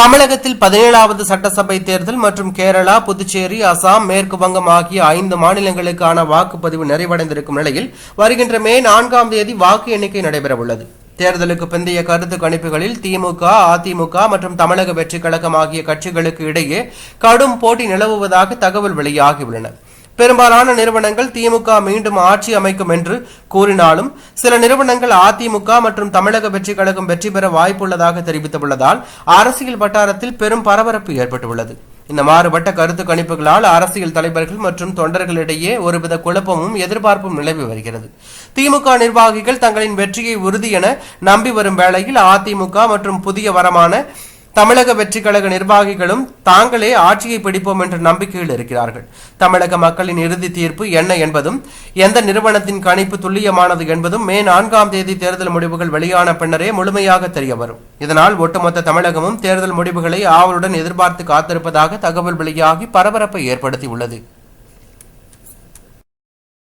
தமிழகத்தில் 17வது சட்டசபை தேர்தல் மற்றும் கேரளா, புதுச்சேரி, அசாம், மேற்கு வங்கம் ஆகிய 5 மாநிலங்களுக்கான வாக்குப்பதிவு நிறைவடைந்திருக்கும் நிலையில் வருகின்ற மே 4ஆம் தேதி வாக்கு எண்ணிக்கை நடைபெறவுள்ளது. தேர்தலுக்கு பிந்தைய கருத்து கணிப்புகளில் திமுக, அதிமுக மற்றும் தமிழக வெற்றிக் கழகம் ஆகிய கட்சிகளுக்கு இடையே கடும் போட்டி நிலவுவதாக தகவல் வெளியாகியுள்ளன. பெரும்பாலான நிறுவனங்கள் திமுக மீண்டும் ஆட்சி அமைக்கும் என்று கூறினாலும் சில நிறுவனங்கள் அதிமுக மற்றும் தமிழக வெற்றிக் கழகம் வெற்றி பெற வாய்ப்புள்ளதாக தெரிவித்துள்ளதால் அரசியல் வட்டாரத்தில் பெரும் பரபரப்பு ஏற்பட்டுள்ளது. இந்த மாறுபட்ட கருத்து கணிப்புகளால் அரசியல் தலைவர்கள் மற்றும் தொண்டர்களிடையே ஒருவித குழப்பமும் எதிர்பார்ப்பும் நிலவி வருகிறது. திமுக நிர்வாகிகள் தங்களின் வெற்றியை உறுதி என நம்பி வரும் வேளையில் அதிமுக மற்றும் புதிய வரமான தமிழக வெற்றிக் கழக நிர்வாகிகளும் தாங்களே ஆட்சியை பிடிப்போம் என்ற நம்பிக்கையில் இருக்கிறார்கள். தமிழக மக்களின் இறுதி தீர்ப்பு என்ன என்பதும் எந்த நிறுவனத்தின் கணிப்பு துல்லியமானது என்பதும் மே 4ஆம் தேதி தேர்தல் முடிவுகள் வெளியான பின்னரே முழுமையாக தெரிய வரும். இதனால் ஒட்டுமொத்த தமிழகமும் தேர்தல் முடிவுகளை ஆவலுடன் எதிர்பார்த்து காத்திருப்பதாக தகவல் வெளியாகி பரபரப்பை ஏற்படுத்தியுள்ளது.